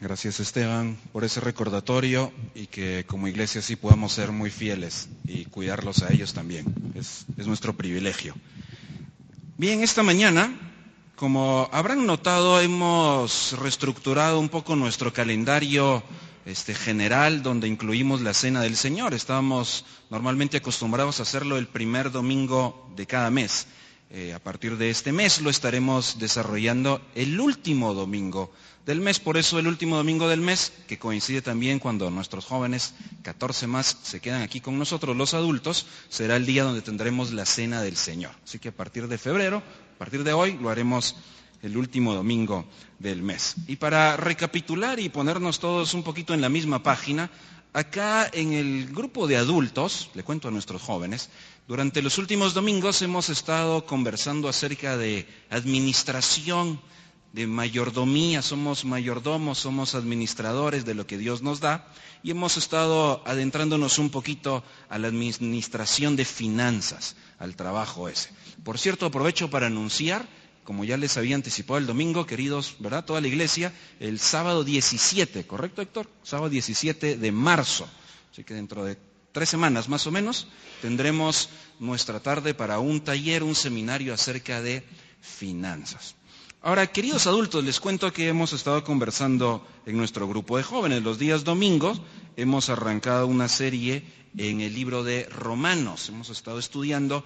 Gracias, Esteban, por ese recordatorio y que como iglesia sí podamos ser muy fieles y cuidarlos a ellos también. Es nuestro privilegio. Bien, esta mañana, como habrán notado, hemos reestructurado un poco nuestro calendario general, donde incluimos la Cena del Señor. Estábamos normalmente acostumbrados a hacerlo el primer domingo de cada mes. A partir de este mes lo estaremos desarrollando el último domingo del mes. Por eso el último domingo del mes, que coincide también cuando nuestros jóvenes, 14 más, se quedan aquí con nosotros, los adultos, será el día donde tendremos la Cena del Señor. Así que a partir de febrero, a partir de hoy, lo haremos el último domingo del mes. Y para recapitular y ponernos todos un poquito en la misma página, acá en el grupo de adultos, le cuento a nuestros jóvenes, durante los últimos domingos hemos estado conversando acerca de administración, de mayordomía. Somos mayordomos, somos administradores de lo que Dios nos da y hemos estado adentrándonos un poquito a la administración de finanzas, al trabajo ese. Por cierto, aprovecho para anunciar, como ya les había anticipado el domingo, queridos, ¿verdad? Toda la iglesia, el sábado 17, ¿correcto, Héctor? Sábado 17 de marzo. Así que dentro de 3 semanas más o menos tendremos nuestra tarde para un taller, un seminario acerca de finanzas. Ahora, queridos adultos, les cuento que hemos estado conversando en nuestro grupo de jóvenes. Los días domingos hemos arrancado una serie en el libro de Romanos. Hemos estado estudiando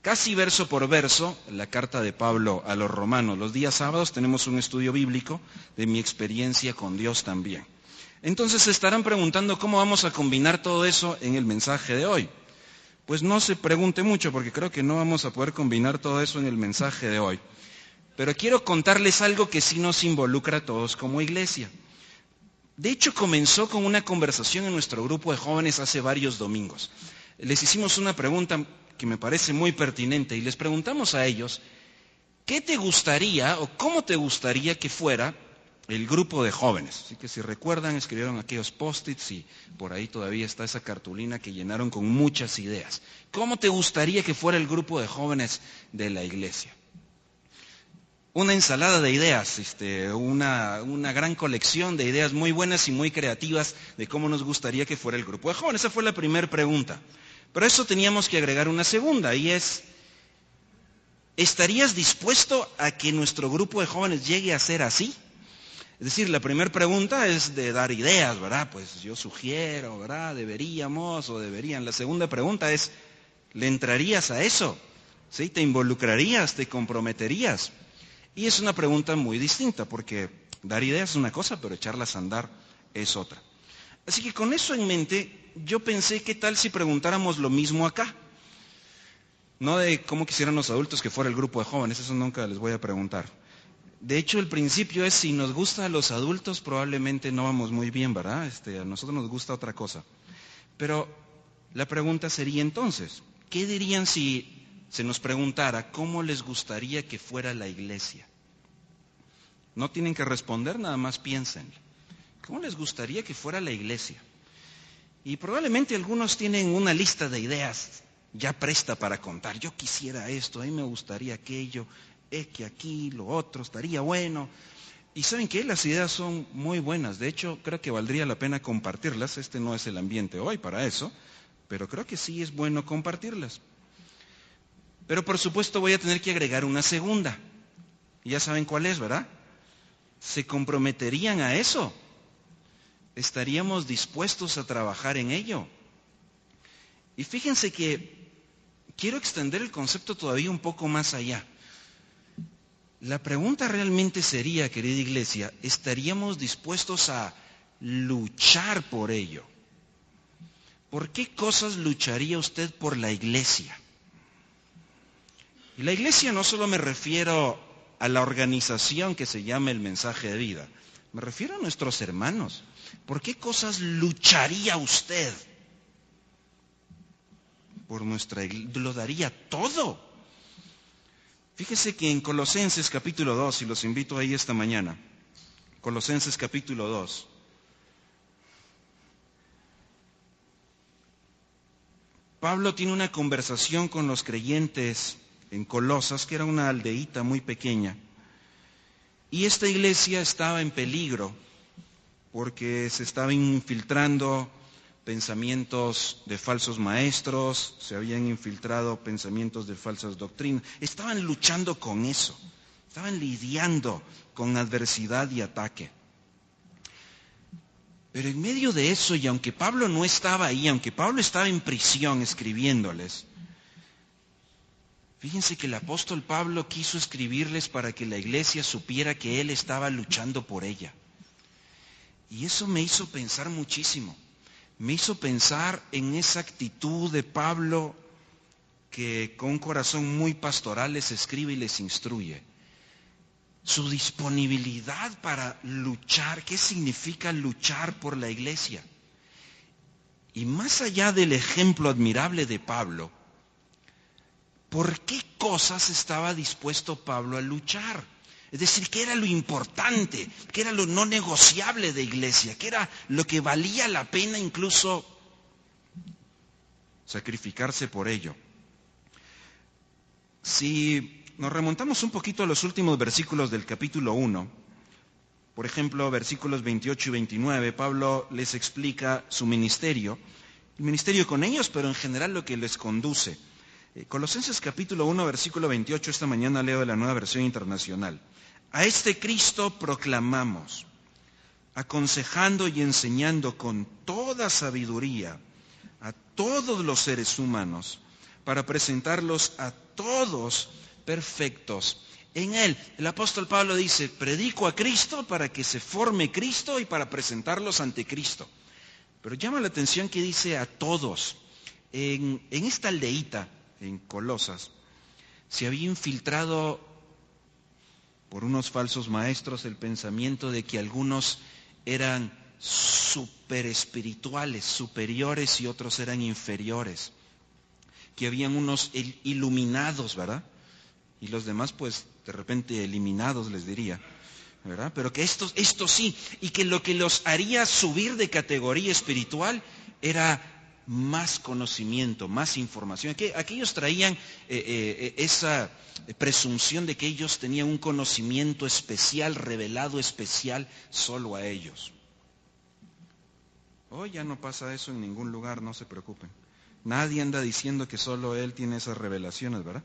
casi verso por verso la carta de Pablo a los romanos. Los días sábados tenemos un estudio bíblico de mi experiencia con Dios también. Entonces se estarán preguntando cómo vamos a combinar todo eso en el mensaje de hoy. Pues no se pregunte mucho porque creo que no vamos a poder combinar todo eso en el mensaje de hoy. Pero quiero contarles algo que sí nos involucra a todos como iglesia. De hecho, comenzó con una conversación en nuestro grupo de jóvenes hace varios domingos. Les hicimos una pregunta que me parece muy pertinente y les preguntamos a ellos, ¿qué te gustaría o cómo te gustaría que fuera el grupo de jóvenes? Así que si recuerdan, escribieron aquellos post-its y por ahí todavía está esa cartulina que llenaron con muchas ideas. ¿Cómo te gustaría que fuera el grupo de jóvenes de la iglesia? Una ensalada de ideas, una gran colección de ideas muy buenas y muy creativas de cómo nos gustaría que fuera el grupo de jóvenes. Esa fue la primera pregunta. Pero a eso teníamos que agregar una segunda, y es, ¿estarías dispuesto a que nuestro grupo de jóvenes llegue a ser así? Es decir, la primera pregunta es de dar ideas, ¿verdad? Pues yo sugiero, ¿verdad? Deberíamos o deberían. La segunda pregunta es, ¿le entrarías a eso? ¿Sí? ¿Te involucrarías? ¿Te comprometerías? Y es una pregunta muy distinta, porque dar ideas es una cosa, pero echarlas a andar es otra. Así que con eso en mente, yo pensé, ¿qué tal si preguntáramos lo mismo acá? No de cómo quisieran los adultos que fuera el grupo de jóvenes, eso nunca les voy a preguntar. De hecho, el principio es, si nos gusta a los adultos, probablemente no vamos muy bien, ¿verdad? A nosotros nos gusta otra cosa. Pero la pregunta sería entonces, ¿qué dirían si se nos preguntara cómo les gustaría que fuera la iglesia? No tienen que responder, nada más piensen. ¿Cómo les gustaría que fuera la iglesia? Y probablemente algunos tienen una lista de ideas ya presta para contar. Yo quisiera esto, a mí me gustaría aquello, que aquí, lo otro, estaría bueno. Y ¿saben qué? Las ideas son muy buenas. De hecho, creo que valdría la pena compartirlas. Este no es el ambiente hoy para eso, pero creo que sí es bueno compartirlas. Pero por supuesto voy a tener que agregar una segunda. Y ya saben cuál es, ¿verdad? ¿Se comprometerían a eso? ¿Estaríamos dispuestos a trabajar en ello? Y fíjense que quiero extender el concepto todavía un poco más allá. La pregunta realmente sería, querida iglesia, ¿estaríamos dispuestos a luchar por ello? ¿Por qué cosas lucharía usted por la iglesia? Y la iglesia no solo me refiero a la organización que se llama el Mensaje de Vida, me refiero a nuestros hermanos. ¿Por qué cosas lucharía usted por nuestra iglesia? Lo daría todo. Fíjese que en Colosenses capítulo 2, y los invito ahí esta mañana, Colosenses capítulo 2, Pablo tiene una conversación con los creyentes en Colosas, que era una aldeíta muy pequeña, y esta iglesia estaba en peligro porque se estaban infiltrando pensamientos de falsos maestros, se habían infiltrado pensamientos de falsas doctrinas. Estaban luchando con eso, estaban lidiando con adversidad y ataque. Pero en medio de eso, y aunque Pablo no estaba ahí, aunque Pablo estaba en prisión escribiéndoles, fíjense que el apóstol Pablo quiso escribirles para que la iglesia supiera que él estaba luchando por ella. Y eso me hizo pensar muchísimo. Me hizo pensar en esa actitud de Pablo que con un corazón muy pastoral les escribe y les instruye. Su disponibilidad para luchar. ¿Qué significa luchar por la iglesia? Y más allá del ejemplo admirable de Pablo, ¿por qué cosas estaba dispuesto Pablo a luchar? Es decir, ¿qué era lo importante? ¿Qué era lo no negociable de iglesia? ¿Qué era lo que valía la pena incluso sacrificarse por ello? Si nos remontamos un poquito a los últimos versículos del capítulo 1, por ejemplo, versículos 28 y 29, Pablo les explica su ministerio, el ministerio con ellos, pero en general lo que les conduce. Colosenses capítulo 1, versículo 28, esta mañana leo de la Nueva Versión Internacional. A este Cristo proclamamos, aconsejando y enseñando con toda sabiduría a todos los seres humanos, para presentarlos a todos perfectos en Él. El apóstol Pablo dice, predico a Cristo para que se forme Cristo y para presentarlos ante Cristo. Pero llama la atención que dice a todos. En esta aldeíta, en Colosas, se había infiltrado por unos falsos maestros el pensamiento de que algunos eran super espirituales, superiores, y otros eran inferiores. Que habían unos iluminados, ¿verdad? Y los demás, pues, de repente eliminados, les diría, ¿verdad? Pero que estos sí, y que lo que los haría subir de categoría espiritual era más conocimiento, más información. Aquellos traían esa presunción de que ellos tenían un conocimiento especial, revelado especial solo a ellos. Hoy ya no pasa eso en ningún lugar, no se preocupen. Nadie anda diciendo que solo él tiene esas revelaciones, ¿verdad?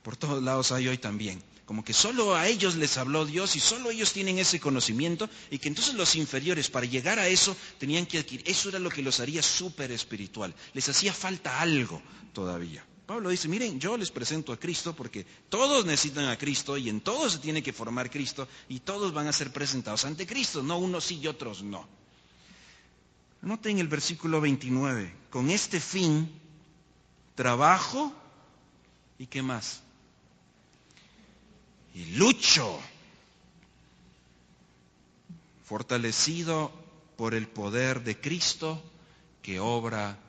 Por todos lados hay hoy también. Como que solo a ellos les habló Dios y solo ellos tienen ese conocimiento, y que entonces los inferiores para llegar a eso tenían que adquirir. Eso era lo que los haría súper espiritual. Les hacía falta algo todavía. Pablo dice, miren, yo les presento a Cristo porque todos necesitan a Cristo y en todos se tiene que formar Cristo y todos van a ser presentados ante Cristo, no unos sí y otros no. Noten el versículo 29. Con este fin, trabajo y ¿qué más? Y lucho, fortalecido por el poder de Cristo que obra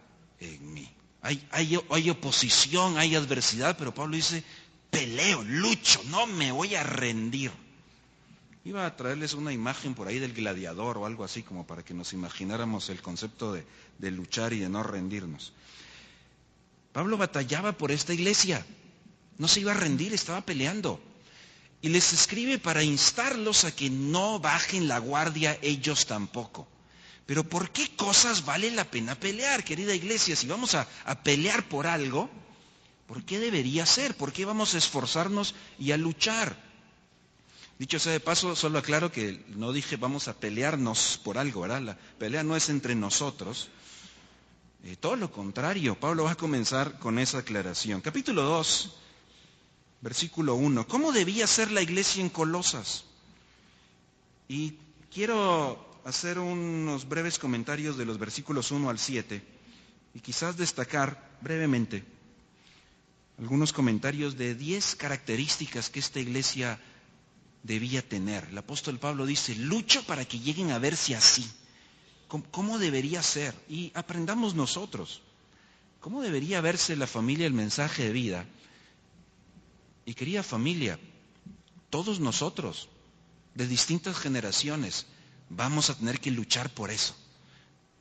en mí. Hay oposición, hay adversidad, pero Pablo dice, peleo, lucho, no me voy a rendir. Iba a traerles una imagen por ahí del gladiador o algo así, como para que nos imagináramos el concepto de luchar y de no rendirnos. Pablo batallaba por esta iglesia, no se iba a rendir, estaba peleando. Y les escribe para instarlos a que no bajen la guardia ellos tampoco. Pero ¿por qué cosas vale la pena pelear, querida iglesia? Si vamos a pelear por algo, ¿por qué debería ser? ¿Por qué vamos a esforzarnos y a luchar? Dicho sea de paso, solo aclaro que no dije vamos a pelearnos por algo, ¿verdad? La pelea no es entre nosotros. Todo lo contrario, Pablo va a comenzar con esa aclaración. Capítulo 2, versículo 1. ¿Cómo debía ser la iglesia en Colosas? Y quiero hacer unos breves comentarios de los versículos 1 al 7 y quizás destacar brevemente algunos comentarios de 10 características que esta iglesia debía tener. El apóstol Pablo dice, lucho para que lleguen a verse así. ¿Cómo debería ser? Y aprendamos nosotros. ¿Cómo debería verse la familia, el mensaje de vida? Y querida familia, todos nosotros, de distintas generaciones, vamos a tener que luchar por eso.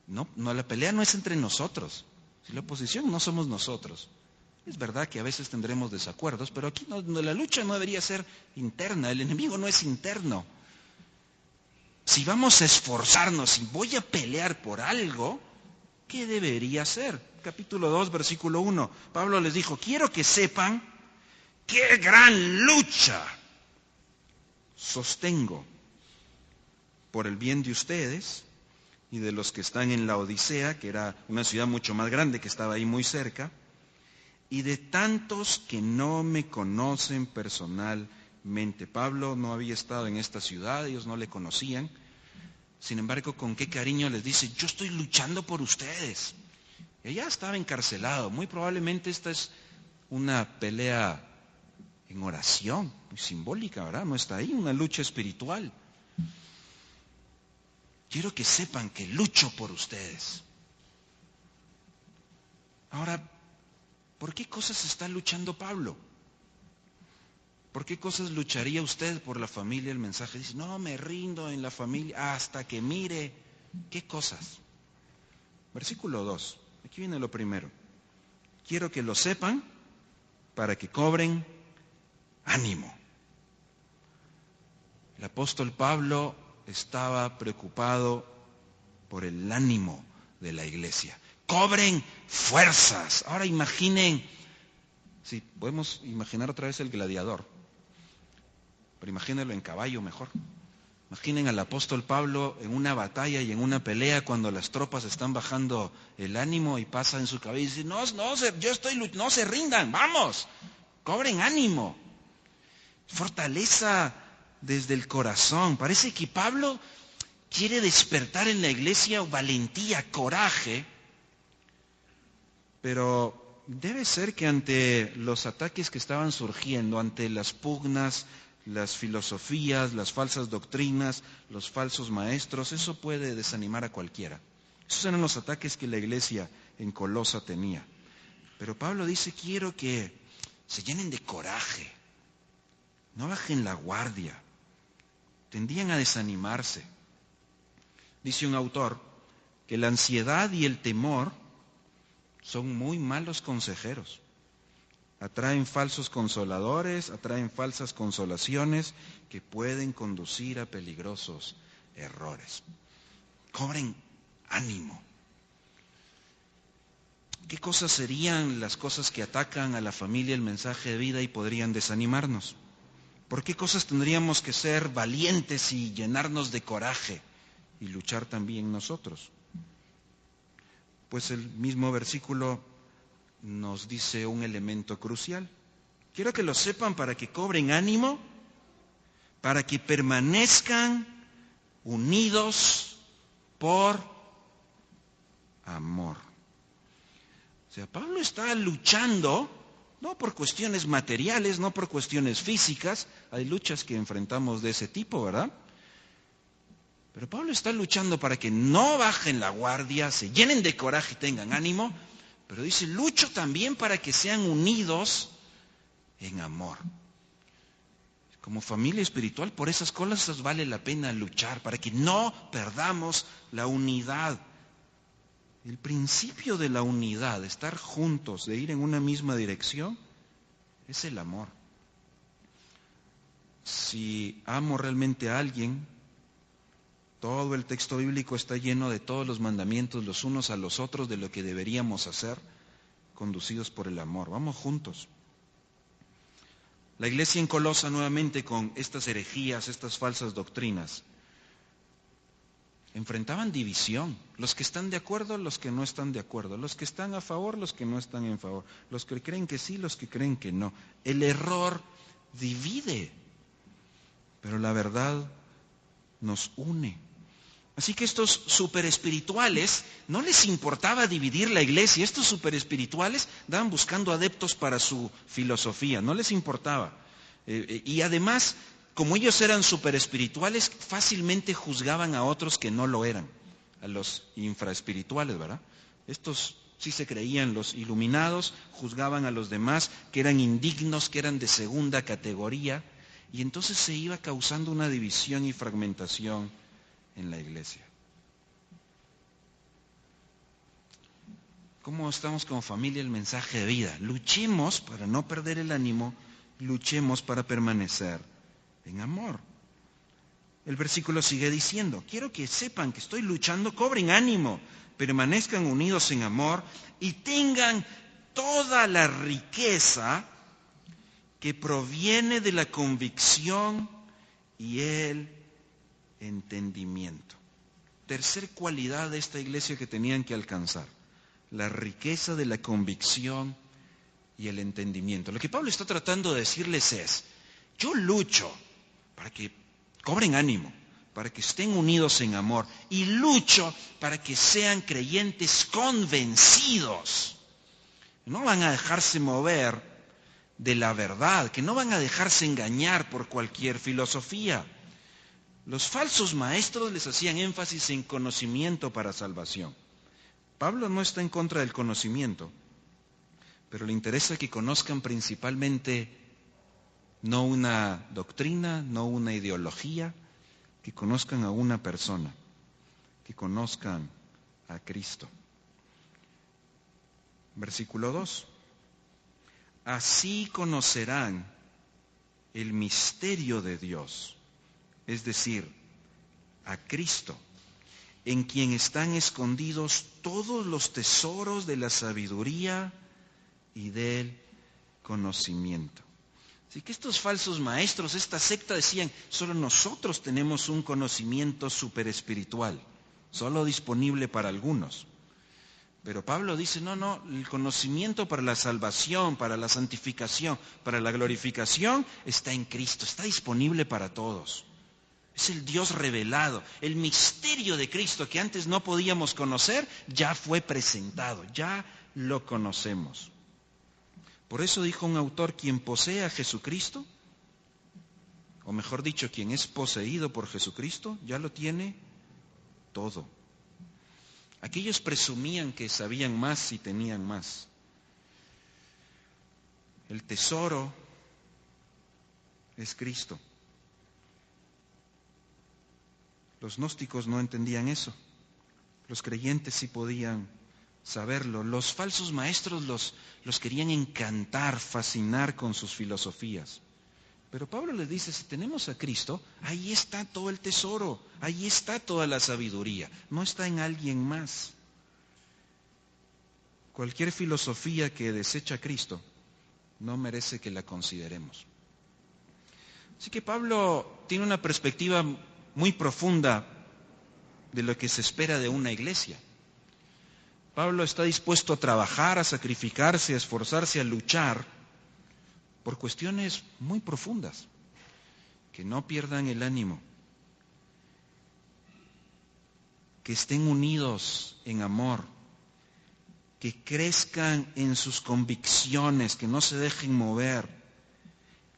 No, la pelea no es entre nosotros. Si la oposición no somos nosotros. Es verdad que a veces tendremos desacuerdos, pero aquí la lucha no debería ser interna. El enemigo no es interno. si vamos a esforzarnos y voy a pelear por algo, ¿qué debería hacer? Capítulo 2, versículo 1. Pablo les dijo, quiero que sepan qué gran lucha sostengo por el bien de ustedes y de los que están en la Odisea, que era una ciudad mucho más grande que estaba ahí muy cerca, y de tantos que no me conocen personalmente. Pablo no había estado en esta ciudad, ellos no le conocían. Sin embargo, con qué cariño les dice, yo estoy luchando por ustedes. Ella estaba encarcelado. Muy probablemente esta es una pelea en oración, muy simbólica, ¿verdad? No está ahí, una lucha espiritual. Quiero que sepan que lucho por ustedes. Ahora, ¿por qué cosas está luchando Pablo? ¿Por qué cosas lucharía usted por la familia? El mensaje dice, no, me rindo en la familia hasta que mire. ¿Qué cosas? Versículo 2, aquí viene lo primero. Quiero que lo sepan para que cobren ánimo. El apóstol Pablo estaba preocupado por el ánimo de la iglesia. Cobren fuerzas. Ahora imaginen, sí, podemos imaginar otra vez el gladiador, pero imagínenlo en caballo mejor. Imaginen al apóstol Pablo en una batalla y en una pelea cuando las tropas están bajando el ánimo y pasa en su cabeza y dice, no se rindan, vamos, cobren ánimo. Fortaleza desde el corazón. Parece que Pablo quiere despertar en la iglesia valentía, coraje, pero debe ser que ante los ataques que estaban surgiendo, ante las pugnas, las filosofías, las falsas doctrinas, los falsos maestros, eso puede desanimar a cualquiera. Esos eran los ataques que la iglesia en Colosa tenía. Pero Pablo dice, quiero que se llenen de coraje, no bajen la guardia, tendían a desanimarse. Dice un autor que la ansiedad y el temor son muy malos consejeros. Atraen falsos consoladores, atraen falsas consolaciones que pueden conducir a peligrosos errores. Cobren ánimo. ¿Qué cosas serían las cosas que atacan a la familia el mensaje de vida y podrían desanimarnos? ¿Por qué cosas tendríamos que ser valientes y llenarnos de coraje y luchar también nosotros? Pues el mismo versículo nos dice un elemento crucial. Quiero que lo sepan para que cobren ánimo, para que permanezcan unidos por amor. O sea, Pablo está luchando, no por cuestiones materiales, no por cuestiones físicas, hay luchas que enfrentamos de ese tipo, ¿verdad? Pero Pablo está luchando para que no bajen la guardia, se llenen de coraje y tengan ánimo, pero dice, lucho también para que sean unidos en amor. Como familia espiritual, por esas cosas vale la pena luchar, para que no perdamos la unidad. El principio de la unidad, de estar juntos, de ir en una misma dirección, es el amor. Si amo realmente a alguien, todo el texto bíblico está lleno de todos los mandamientos los unos a los otros de lo que deberíamos hacer, conducidos por el amor. Vamos juntos. La iglesia en Colosa nuevamente con estas herejías, estas falsas doctrinas, enfrentaban división. Los que están de acuerdo, los que no están de acuerdo. Los que están a favor, los que no están en favor. Los que creen que sí, los que creen que no. El error divide, pero la verdad nos une. Así que estos superespirituales no les importaba dividir la iglesia. Estos superespirituales andaban buscando adeptos para su filosofía, no les importaba. Y además, como ellos eran superespirituales, fácilmente juzgaban a otros que no lo eran, a los infraespirituales, ¿verdad? Estos sí se creían los iluminados, juzgaban a los demás que eran indignos, que eran de segunda categoría, y entonces se iba causando una división y fragmentación en la iglesia. ¿Cómo estamos como familia? El mensaje de vida. Luchemos para no perder el ánimo, luchemos para permanecer en amor. el versículo sigue diciendo, quiero que sepan que estoy luchando, cobren ánimo, permanezcan unidos en amor y tengan toda la riqueza que proviene de la convicción y el entendimiento. Tercer cualidad de esta iglesia que tenían que alcanzar, la riqueza de la convicción y el entendimiento. Lo que Pablo está tratando de decirles es, yo lucho para que cobren ánimo, para que estén unidos en amor, y lucho para que sean creyentes convencidos. No van a dejarse mover de la verdad, que no van a dejarse engañar por cualquier filosofía. Los falsos maestros les hacían énfasis en conocimiento para salvación. Pablo no está en contra del conocimiento, pero le interesa que conozcan principalmente no una doctrina, no una ideología, que conozcan a una persona, que conozcan a Cristo. Versículo 2. Así conocerán el misterio de Dios, es decir, a Cristo, en quien están escondidos todos los tesoros de la sabiduría y del conocimiento. Así que estos falsos maestros, esta secta decían, solo nosotros tenemos un conocimiento superespiritual, solo disponible para algunos. Pero Pablo dice, no, el conocimiento para la salvación, para la santificación, para la glorificación, está en Cristo, está disponible para todos. Es el Dios revelado, el misterio de Cristo que antes no podíamos conocer, ya fue presentado, ya lo conocemos. Por eso dijo un autor, quien posee a Jesucristo, o mejor dicho, quien es poseído por Jesucristo, ya lo tiene todo. Aquellos presumían que sabían más y tenían más. El tesoro es Cristo. Los gnósticos no entendían eso. Los creyentes sí podían saberlo. Los falsos maestros los querían encantar, fascinar con sus filosofías. Pero Pablo les dice, si tenemos a Cristo, ahí está todo el tesoro, ahí está toda la sabiduría, no está en alguien más. Cualquier filosofía que desecha a Cristo no merece que la consideremos. Así que Pablo tiene una perspectiva muy profunda de lo que se espera de una iglesia. Pablo está dispuesto a trabajar, a sacrificarse, a esforzarse, a luchar por cuestiones muy profundas, que no pierdan el ánimo, que estén unidos en amor, que crezcan en sus convicciones, que no se dejen mover,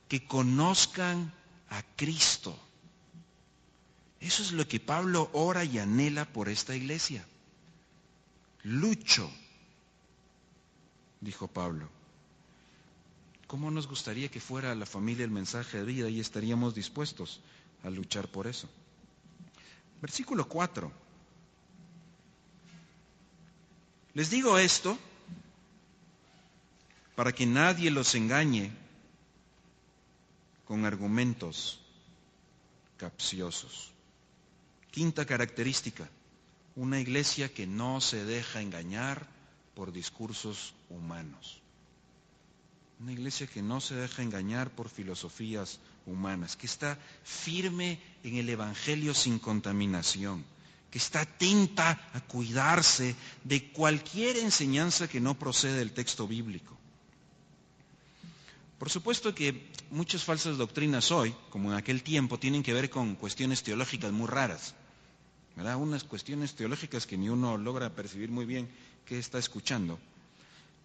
que conozcan a Cristo. Eso es lo que Pablo ora y anhela por esta iglesia. Lucho, dijo Pablo. ¿Cómo nos gustaría que fuera la familia el mensaje de vida y estaríamos dispuestos a luchar por eso? Versículo 4. Les digo esto para que nadie los engañe con argumentos capciosos. Quinta característica, una iglesia que no se deja engañar por discursos humanos. Una iglesia que no se deja engañar por filosofías humanas, que está firme en el Evangelio sin contaminación, que está atenta a cuidarse de cualquier enseñanza que no procede del texto bíblico. Por supuesto que muchas falsas doctrinas hoy, como en aquel tiempo, tienen que ver con cuestiones teológicas muy raras, ¿verdad? Unas cuestiones teológicas que ni uno logra percibir muy bien qué está escuchando.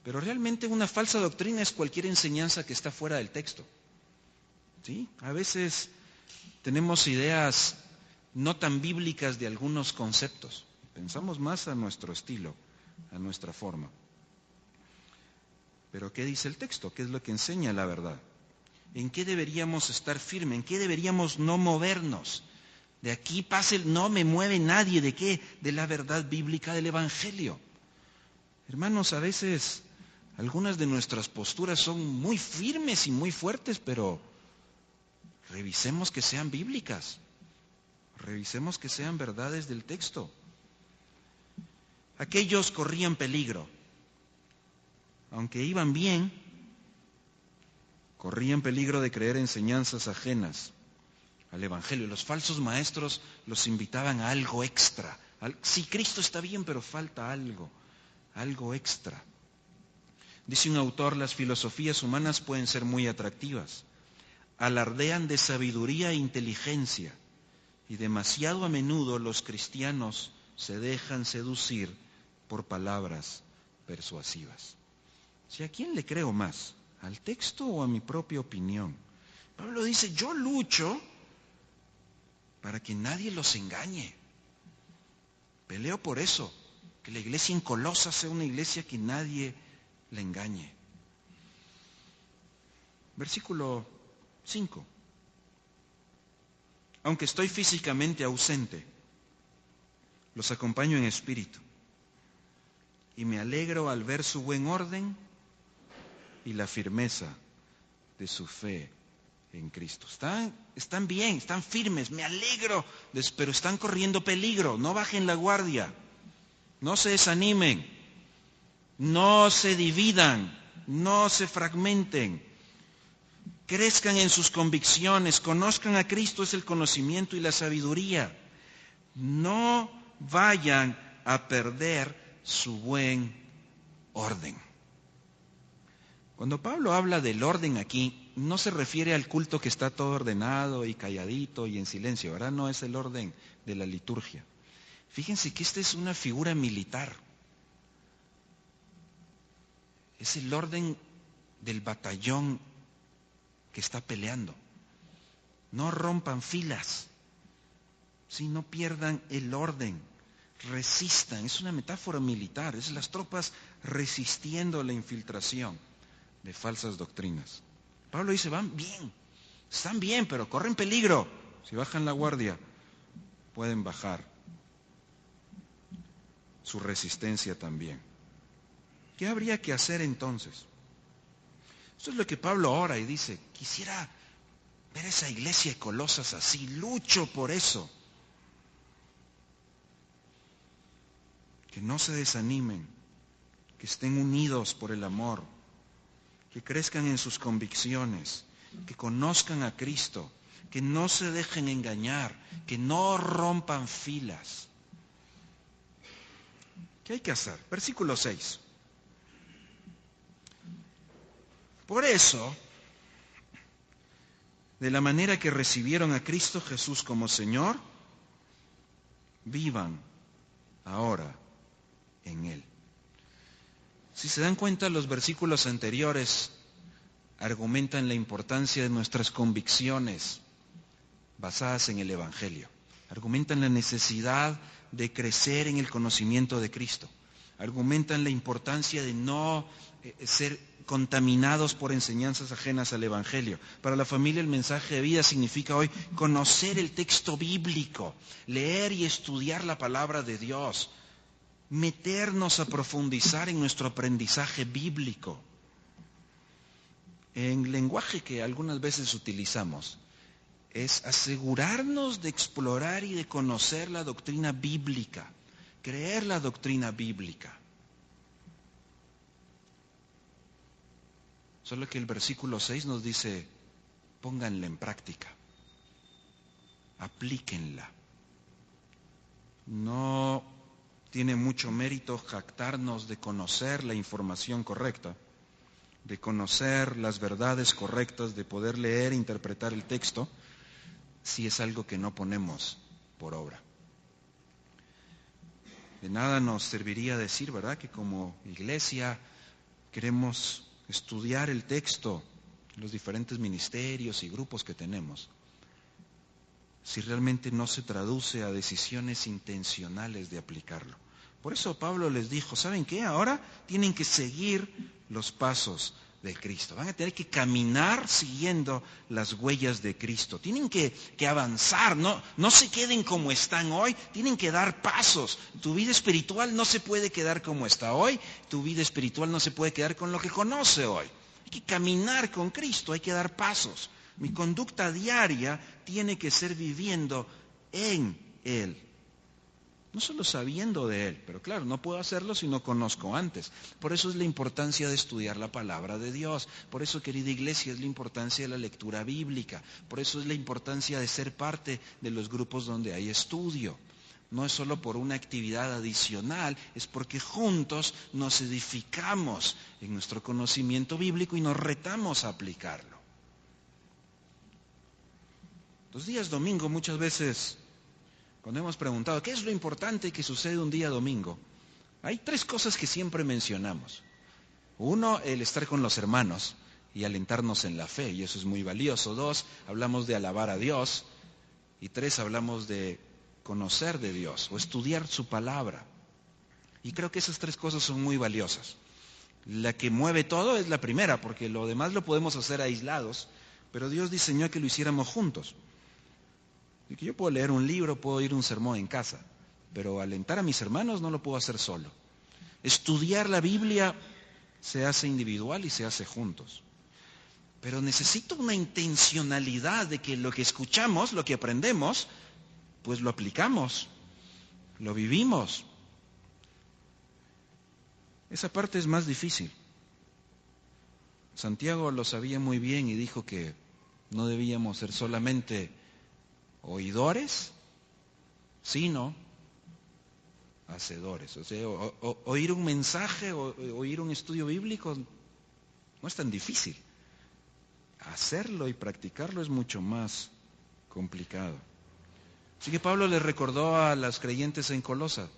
Pero realmente una falsa doctrina es cualquier enseñanza que está fuera del texto. ¿Sí? A veces tenemos ideas no tan bíblicas de algunos conceptos. Pensamos más a nuestro estilo, a nuestra forma. Pero ¿qué dice el texto? ¿Qué es lo que enseña la verdad? ¿En qué deberíamos estar firmes? ¿En qué deberíamos no movernos? De aquí pase, no me mueve nadie. ¿De qué? De la verdad bíblica del Evangelio. Hermanos, a veces algunas de nuestras posturas son muy firmes y muy fuertes, pero revisemos que sean bíblicas. Revisemos que sean verdades del texto. Aquellos corrían peligro. Aunque iban bien, corrían peligro de creer enseñanzas ajenas al Evangelio. Los falsos maestros los invitaban a algo extra. Sí, Cristo está bien, pero falta algo extra. Dice un autor, las filosofías humanas pueden ser muy atractivas. Alardean de sabiduría e inteligencia. Y demasiado a menudo los cristianos se dejan seducir por palabras persuasivas. ¿A quién le creo más? ¿Al texto o a mi propia opinión? Pablo dice, yo lucho para que nadie los engañe. Peleo por eso, que la iglesia en Colosas sea una iglesia que nadie la engañe. Versículo 5. Aunque estoy físicamente ausente, los acompaño en espíritu. Y me alegro al ver su buen orden y la firmeza de su fe en Cristo. Están bien, están firmes, me alegro, pero están corriendo peligro. No bajen la guardia, no se desanimen, no se dividan, no se fragmenten. Crezcan en sus convicciones, conozcan a Cristo, es el conocimiento y la sabiduría. No vayan a perder su buen orden. Cuando Pablo habla del orden aquí, no se refiere al culto que está todo ordenado y calladito y en silencio, ¿verdad? No es el orden de la liturgia. Fíjense que esta es una figura militar. Es el orden del batallón que está peleando. No rompan filas, si no pierdan el orden, resistan. Es una metáfora militar, es las tropas resistiendo la infiltración de falsas doctrinas. Pablo dice, van bien, están bien, pero corren peligro. Si bajan la guardia, pueden bajar su resistencia también. ¿Qué habría que hacer entonces? Eso es lo que Pablo ora y dice, quisiera ver esa iglesia de Colosas así, lucho por eso. Que no se desanimen, que estén unidos por el amor, que crezcan en sus convicciones, que conozcan a Cristo, que no se dejen engañar, que no rompan filas. ¿Qué hay que hacer? Versículo 6. Por eso, de la manera que recibieron a Cristo Jesús como Señor, vivan ahora en Él. Si se dan cuenta, los versículos anteriores argumentan la importancia de nuestras convicciones basadas en el Evangelio. Argumentan la necesidad de crecer en el conocimiento de Cristo. Argumentan la importancia de no ser contaminados por enseñanzas ajenas al Evangelio. Para la familia el mensaje de vida significa hoy conocer el texto bíblico, leer y estudiar la palabra de Dios, meternos a profundizar en nuestro aprendizaje bíblico. En lenguaje que algunas veces utilizamos, es asegurarnos de explorar y de conocer la doctrina bíblica, creer la doctrina bíblica. Solo que el versículo 6 nos dice, pónganla en práctica, aplíquenla. No tiene mucho mérito jactarnos de conocer la información correcta, de conocer las verdades correctas, de poder leer e interpretar el texto, si es algo que no ponemos por obra. De nada nos serviría decir, ¿verdad?, que como iglesia queremos estudiar el texto, los diferentes ministerios y grupos que tenemos, si realmente no se traduce a decisiones intencionales de aplicarlo. Por eso Pablo les dijo, ¿saben qué? Ahora tienen que seguir los pasos de Cristo. Van a tener que caminar siguiendo las huellas de Cristo. Tienen que avanzar, no se queden como están hoy, tienen que dar pasos. Tu vida espiritual no se puede quedar como está hoy, tu vida espiritual no se puede quedar con lo que conoce hoy. Hay que caminar con Cristo, hay que dar pasos. Mi conducta diaria tiene que ser viviendo en Él. No solo sabiendo de Él, pero claro, no puedo hacerlo si no conozco antes. Por eso es la importancia de estudiar la palabra de Dios. Por eso, querida iglesia, es la importancia de la lectura bíblica. Por eso es la importancia de ser parte de los grupos donde hay estudio. No es solo por una actividad adicional, es porque juntos nos edificamos en nuestro conocimiento bíblico y nos retamos a aplicarlo. Los días domingo muchas veces, cuando hemos preguntado, ¿qué es lo importante que sucede un día domingo? Hay 3 cosas que siempre mencionamos. 1, el estar con los hermanos y alentarnos en la fe, y eso es muy valioso. 2, hablamos de alabar a Dios. Y 3, hablamos de conocer de Dios o estudiar su palabra. Y creo que esas 3 cosas son muy valiosas. La que mueve todo es la primera, porque lo demás lo podemos hacer aislados, pero Dios diseñó que lo hiciéramos juntos. Y que yo puedo leer un libro, puedo oír un sermón en casa, pero alentar a mis hermanos no lo puedo hacer solo. Estudiar la Biblia se hace individual y se hace juntos. Pero necesito una intencionalidad de que lo que escuchamos, lo que aprendemos, pues lo aplicamos, lo vivimos. Esa parte es más difícil. Santiago lo sabía muy bien y dijo que no debíamos ser solamente oidores, sino hacedores. O sea, oír un mensaje, oír un estudio bíblico no es tan difícil. Hacerlo y practicarlo es mucho más complicado. Así que Pablo le recordó a las creyentes en Colosa,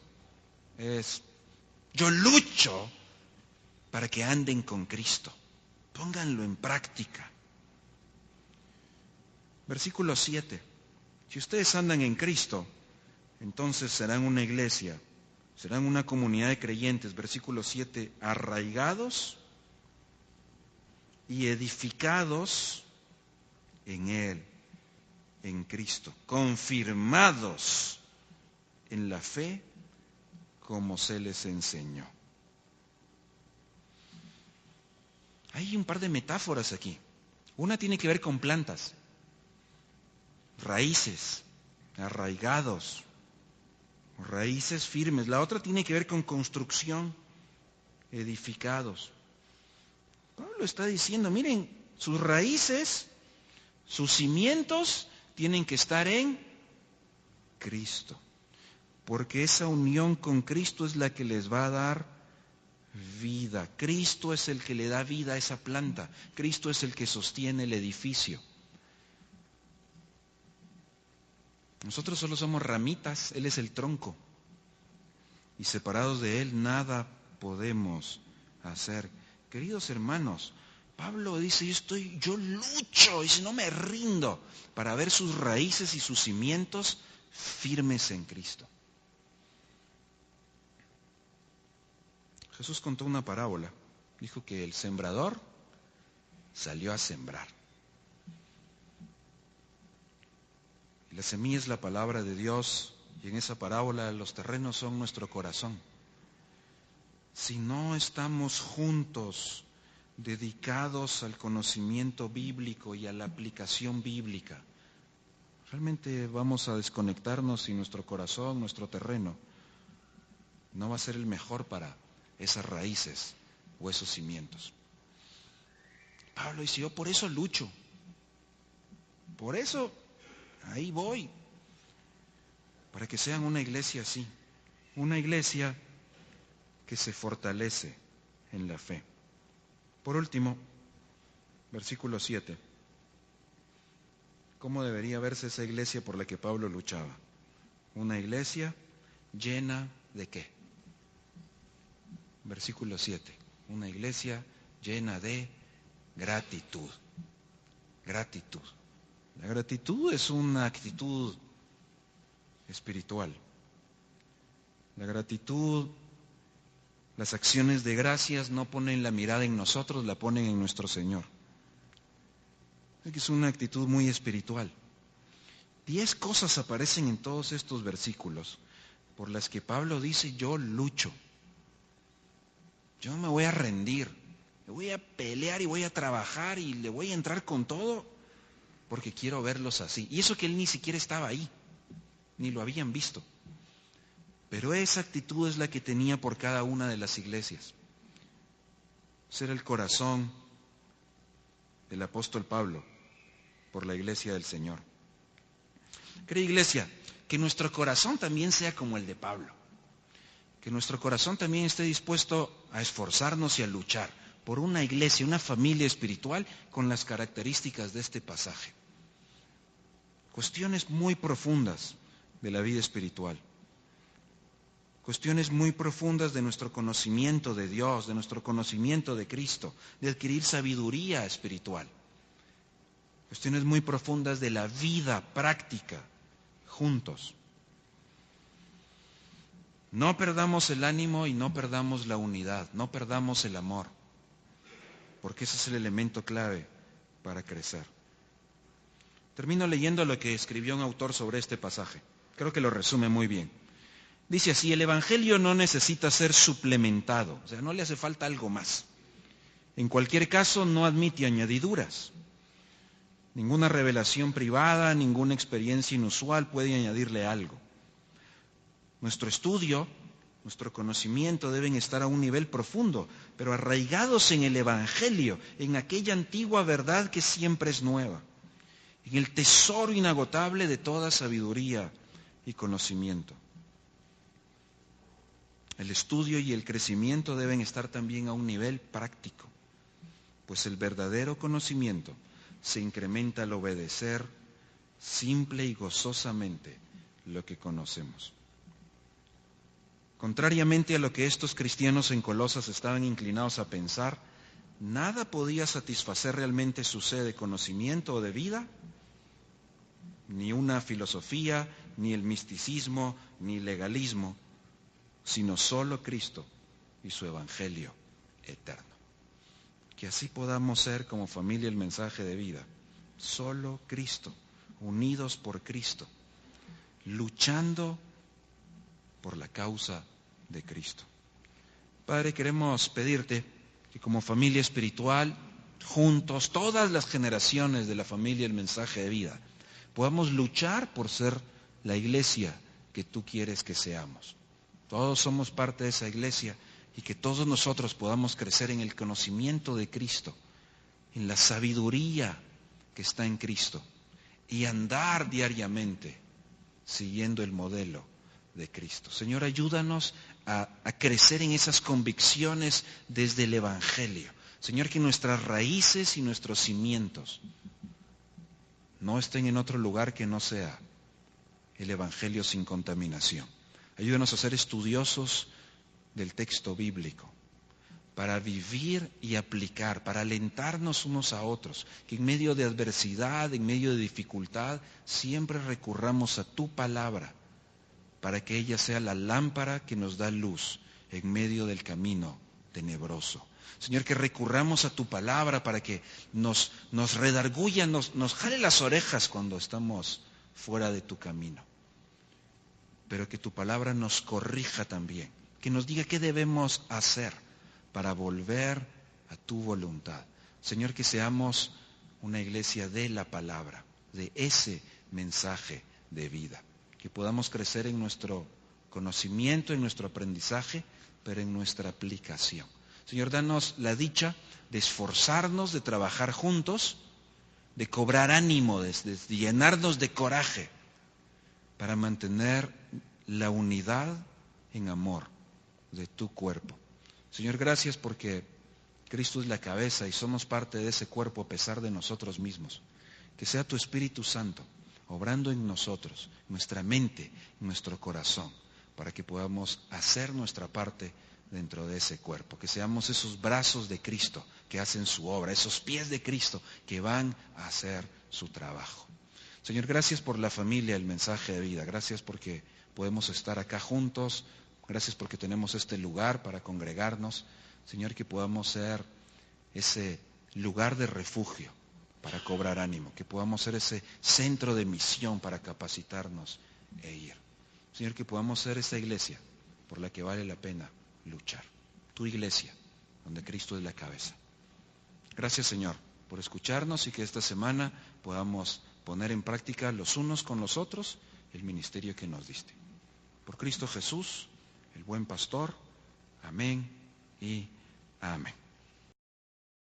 yo lucho para que anden con Cristo. Pónganlo en práctica. Versículo 7. Si ustedes andan en Cristo, entonces serán una iglesia, serán una comunidad de creyentes. Versículo 7. Arraigados y edificados en Él, en Cristo. Confirmados en la fe como se les enseñó. Hay un par de metáforas aquí. Una tiene que ver con plantas. Raíces, arraigados, raíces firmes. La otra tiene que ver con construcción, edificados. Pablo está diciendo, miren, sus raíces, sus cimientos tienen que estar en Cristo, porque esa unión con Cristo es la que les va a dar vida. Cristo es el que le da vida a esa planta. Cristo es el que sostiene el edificio. Nosotros solo somos ramitas, Él es el tronco. Y separados de Él nada podemos hacer. Queridos hermanos, Pablo dice, yo lucho y si no me rindo para ver sus raíces y sus cimientos firmes en Cristo. Jesús contó una parábola. Dijo que el sembrador salió a sembrar. Y la semilla es la palabra de Dios, y en esa parábola los terrenos son nuestro corazón. Si no estamos juntos, dedicados al conocimiento bíblico y a la aplicación bíblica, realmente vamos a desconectarnos y nuestro corazón, nuestro terreno, no va a ser el mejor para esas raíces o esos cimientos. Pablo dice, yo por eso lucho, por eso ahí voy, para que sean una iglesia así, una iglesia que se fortalece en la fe. Por último, versículo 7. ¿Cómo debería verse esa iglesia por la que Pablo luchaba? Una iglesia llena ¿de qué? Versículo 7. Una iglesia llena de gratitud. Gratitud. La gratitud es una actitud espiritual. La gratitud, las acciones de gracias no ponen la mirada en nosotros, la ponen en nuestro Señor. Es una actitud muy espiritual. 10 cosas aparecen en todos estos versículos por las que Pablo dice, yo lucho. Yo no me voy a rendir. Me voy a pelear y voy a trabajar y le voy a entrar con todo porque quiero verlos así. Y eso que él ni siquiera estaba ahí. ni lo habían visto. Pero esa actitud es la que tenía por cada una de las iglesias. Ese era el corazón del apóstol Pablo por la iglesia del Señor. Querida iglesia, que nuestro corazón también sea como el de Pablo. Que nuestro corazón también esté dispuesto a esforzarnos y a luchar por una iglesia, una familia espiritual con las características de este pasaje. Cuestiones muy profundas de la vida espiritual. Cuestiones muy profundas de nuestro conocimiento de Dios, de nuestro conocimiento de Cristo, de adquirir sabiduría espiritual. Cuestiones muy profundas de la vida práctica juntos. No perdamos el ánimo y no perdamos la unidad, no perdamos el amor, porque ese es el elemento clave para crecer. Termino leyendo lo que escribió un autor sobre este pasaje. Creo que lo resume muy bien. Dice así: el Evangelio no necesita ser suplementado, o sea, no le hace falta algo más. En cualquier caso, no admite añadiduras. Ninguna revelación privada, ninguna experiencia inusual puede añadirle algo. Nuestro estudio, nuestro conocimiento deben estar a un nivel profundo, pero arraigados en el Evangelio, en aquella antigua verdad que siempre es nueva, en el tesoro inagotable de toda sabiduría y conocimiento. El estudio y el crecimiento deben estar también a un nivel práctico, pues el verdadero conocimiento se incrementa al obedecer simple y gozosamente lo que conocemos. Contrariamente a lo que estos cristianos en Colosas estaban inclinados a pensar, nada podía satisfacer realmente su sed de conocimiento o de vida, ni una filosofía, ni el misticismo, ni el legalismo, sino solo Cristo y su Evangelio eterno. Que así podamos ser como familia el mensaje de vida, solo Cristo, unidos por Cristo, luchando por la causa de Cristo. Padre, queremos pedirte que como familia espiritual, juntos, todas las generaciones de la familia el mensaje de vida, podamos luchar por ser la iglesia que tú quieres que seamos. Todos somos parte de esa iglesia y que todos nosotros podamos crecer en el conocimiento de Cristo, en la sabiduría que está en Cristo y andar diariamente siguiendo el modelo de Cristo. Señor, ayúdanos a crecer en esas convicciones desde el Evangelio. Señor, que nuestras raíces y nuestros cimientos no estén en otro lugar que no sea el Evangelio sin contaminación. Ayúdanos a ser estudiosos del texto bíblico, para vivir y aplicar, para alentarnos unos a otros, que en medio de adversidad, en medio de dificultad, siempre recurramos a tu palabra, para que ella sea la lámpara que nos da luz en medio del camino tenebroso. Señor, que recurramos a tu palabra para que nos redarguya, nos jale las orejas cuando estamos fuera de tu camino. Pero que tu palabra nos corrija también, que nos diga qué debemos hacer para volver a tu voluntad. Señor, que seamos una iglesia de la palabra, de ese mensaje de vida. Que podamos crecer en nuestro conocimiento, en nuestro aprendizaje, pero en nuestra aplicación. Señor, danos la dicha de esforzarnos, de trabajar juntos, de cobrar ánimo, de llenarnos de coraje para mantener la unidad en amor de tu cuerpo. Señor, gracias porque Cristo es la cabeza y somos parte de ese cuerpo a pesar de nosotros mismos. Que sea tu Espíritu Santo obrando en nosotros, nuestra mente, nuestro corazón, para que podamos hacer nuestra parte dentro de ese cuerpo. Que seamos esos brazos de Cristo que hacen su obra, esos pies de Cristo que van a hacer su trabajo. Señor, gracias por la familia, el mensaje de vida. Gracias porque podemos estar acá juntos. Gracias porque tenemos este lugar para congregarnos. Señor, que podamos ser ese lugar de refugio para cobrar ánimo, que podamos ser ese centro de misión para capacitarnos e ir. Señor, que podamos ser esa iglesia por la que vale la pena luchar. Tu iglesia, donde Cristo es la cabeza. Gracias, Señor, por escucharnos y que esta semana podamos poner en práctica los unos con los otros el ministerio que nos diste. Por Cristo Jesús, el buen pastor. Amén y amén.